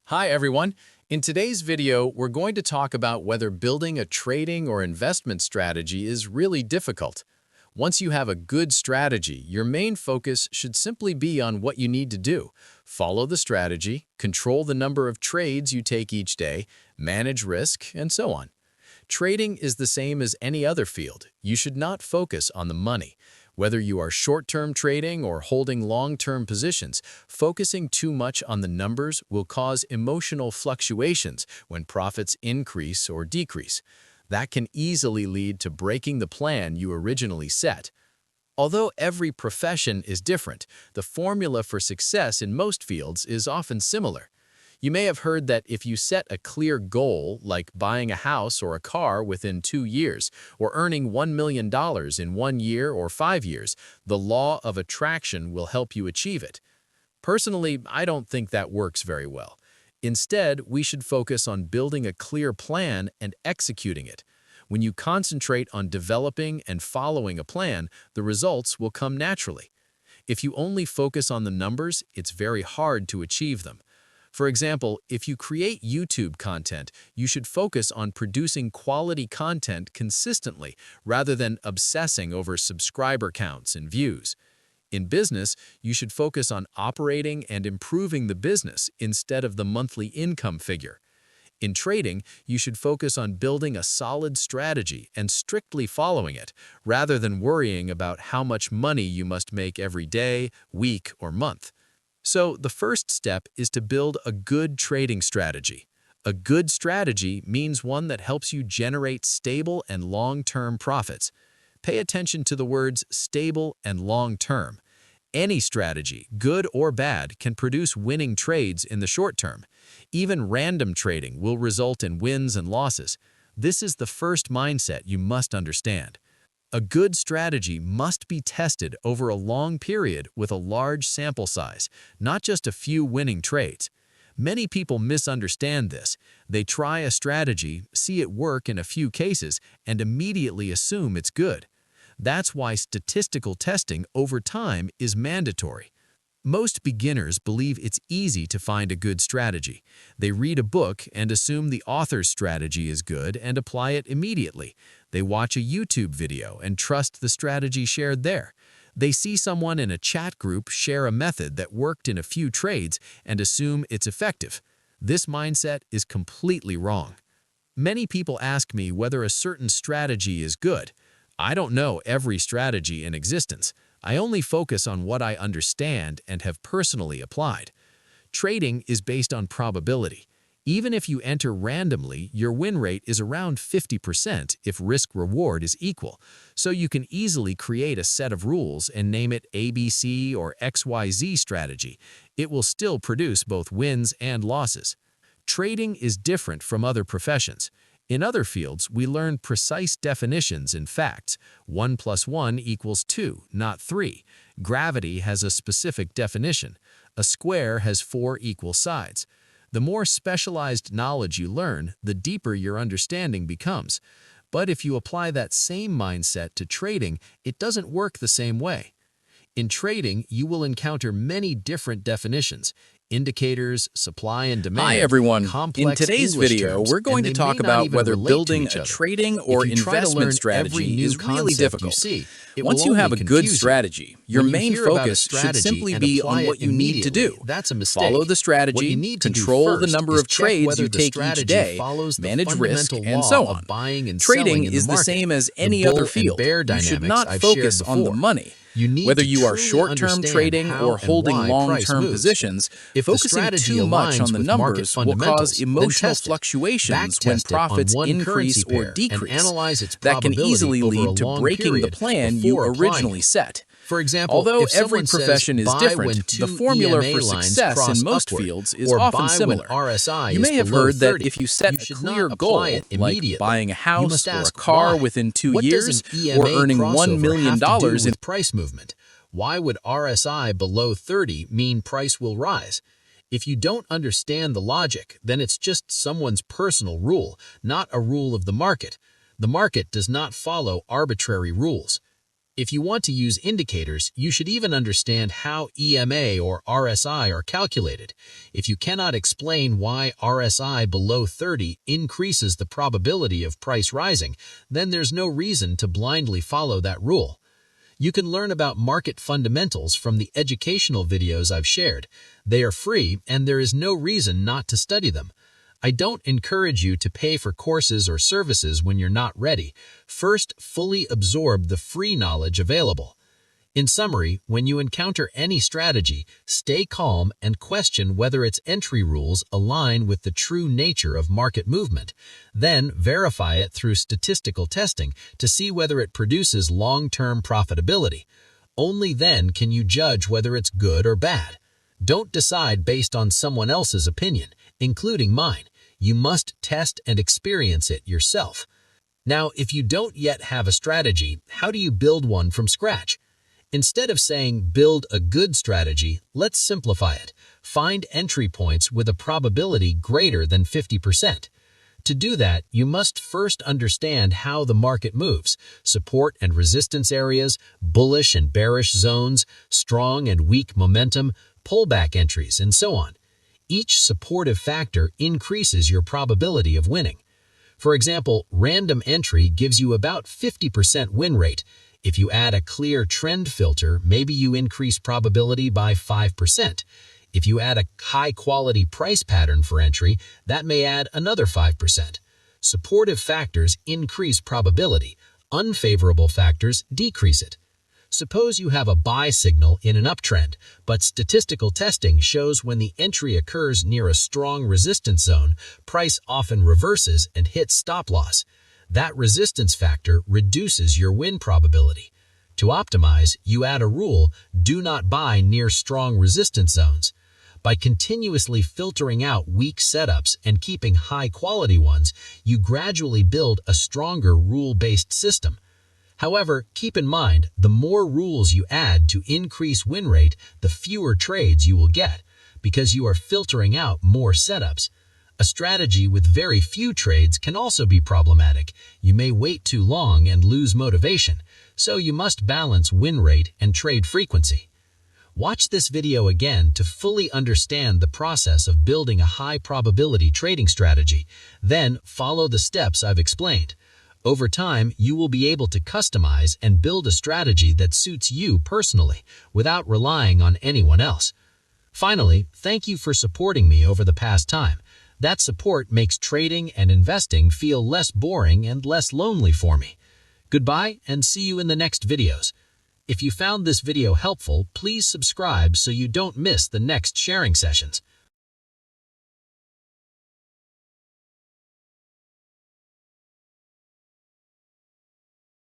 Hi everyone. In today's video, we're going to talk about whether building a trading or investment strategy is really difficult. Once you have a good strategy, your main focus should simply be on what you need to do. Follow the strategy, control the number of trades you take each day, manage risk, and so on. Trading is the same as any other field. You should not focus on the money. Whether you are short-term trading or holding long-term positions, focusing too much on the numbers will cause emotional fluctuations when profits increase or decrease. That can easily lead to breaking the plan you originally set. Although every profession is different, the formula for success in most fields is often similar. You may have heard that if you set a clear goal, like buying a house or a car within 2 years, or earning $1 million in 1 year or 5 years, the law of attraction will help you achieve it. Personally, I don't think that works very well. Instead, we should focus on building a clear plan and executing it. When you concentrate on developing and following a plan, the results will come naturally. If you only focus on the numbers, it's very hard to achieve them. For example, if you create YouTube content, you should focus on producing quality content consistently rather than obsessing over subscriber counts and views. In business, you should focus on operating and improving the business instead of the monthly income figure. In trading, you should focus on building a solid strategy and strictly following it, rather than worrying about how much money you must make every day, week, or month. So the first step is to build a good trading strategy. A good strategy means one that helps you generate stable and long-term profits. Pay attention to the words stable and long-term. Any strategy, good or bad, can produce winning trades in the short term. Even random trading will result in wins and losses. This is the first mindset you must understand. A good strategy must be tested over a long period with a large sample size, not just a few winning trades. Many people misunderstand this. They try a strategy, see it work in a few cases, and immediately assume it's good. That's why statistical testing over time is mandatory. Most beginners believe it's easy to find a good strategy. They read a book and assume the author's strategy is good and apply it immediately. They watch a YouTube video and trust the strategy shared there. They see someone in a chat group share a method that worked in a few trades and assume it's effective. This mindset is completely wrong. Many people ask me whether a certain strategy is good. I don't know every strategy in existence. I only focus on what I understand and have personally applied. Trading is based on probability. Even if you enter randomly, your win rate is around 50% if risk-reward is equal, so you can easily create a set of rules and name it ABC or XYZ strategy. It will still produce both wins and losses. Trading is different from other professions. In other fields, we learn precise definitions and facts. 1 + 1 = 2, not 3. Gravity has a specific definition. A square has 4 equal sides. The more specialized knowledge you learn, the deeper your understanding becomes. But if you apply that same mindset to trading, it doesn't work the same way. In trading, you will encounter many different definitions. Indicators, supply and demand. Hi everyone. Complex In today's English video, terms, we're going and to they talk may not about even whether relate to building each a other. trading If or you try to investment learn every strategy new is really concept difficult. you see, it Once will you only have a good confuse you. strategy, your When you main hear about a focus should strategy simply and be apply on it what you need to do. immediately, that's a mistake. Follow the What you strategy, need to do control the first number is of check trades whether you the take each strategy day, follows the manage risk, fundamental and law so on. of buying and Trading selling in the is the market. same as The any bull other and field. bear You should dynamics not I've shared focus on the before. money. You need Whether to you are truly short-term understand trading how or and holding why price long-term moves. positions, If the focusing strategy too much aligns on the with market numbers will cause fundamentals, then emotional test it. fluctuations when Backtest it on profits one currency increase or pair and decrease. analyze its That can probability easily over a lead to long breaking the period plan you before applying originally it. set. For example, Although if every someone says profession is buy when different, the two formula EMA for lines success cross in most upward, fields is or often buy when similar. RSI You is may have below heard that 30, if you set you a should clear not apply goal, it like immediately. buying a You must house or a ask car why. within 2 What does years, an EMA or earning $1 crossover million have to do in with price movement? Why would RSI below 30 mean price will rise? If you don't understand the logic, then it's just someone's personal rule, not a rule of the market. The market does not follow arbitrary rules. If you want to use indicators, you should even understand how EMA or RSI are calculated. If you cannot explain why RSI below 30 increases the probability of price rising, then there's no reason to blindly follow that rule. You can learn about market fundamentals from the educational videos I've shared. They are free, and there is no reason not to study them. I don't encourage you to pay for courses or services when you're not ready. First, fully absorb the free knowledge available. In summary, when you encounter any strategy, stay calm and question whether its entry rules align with the true nature of market movement. Then, verify it through statistical testing to see whether it produces long-term profitability. Only then can you judge whether it's good or bad. Don't decide based on someone else's opinion, including mine. You must test and experience it yourself. Now, if you don't yet have a strategy, how do you build one from scratch? Instead of saying build a good strategy, let's simplify it. Find entry points with a probability greater than 50%. To do that, you must first understand how the market moves, support and resistance areas, bullish and bearish zones, strong and weak momentum, pullback entries, and so on. Each supportive factor increases your probability of winning. For example, random entry gives you about 50% win rate. If you add a clear trend filter, maybe you increase probability by 5%. If you add a high-quality price pattern for entry, that may add another 5%. Supportive factors increase probability. Unfavorable factors decrease it. Suppose you have a buy signal in an uptrend, but statistical testing shows when the entry occurs near a strong resistance zone, price often reverses and hits stop loss. That resistance factor reduces your win probability. To optimize, you add a rule: do not buy near strong resistance zones. By continuously filtering out weak setups and keeping high-quality ones, you gradually build a stronger rule-based system. However, keep in mind, the more rules you add to increase win rate, the fewer trades you will get, because you are filtering out more setups. A strategy with very few trades can also be problematic. You may wait too long and lose motivation, so you must balance win rate and trade frequency. Watch this video again to fully understand the process of building a high-probability trading strategy. Then, follow the steps I've explained. Over time, you will be able to customize and build a strategy that suits you personally, without relying on anyone else. Finally, thank you for supporting me over the past time. That support makes trading and investing feel less boring and less lonely for me. Goodbye, and see you in the next videos. If you found this video helpful, please subscribe so you don't miss the next sharing sessions.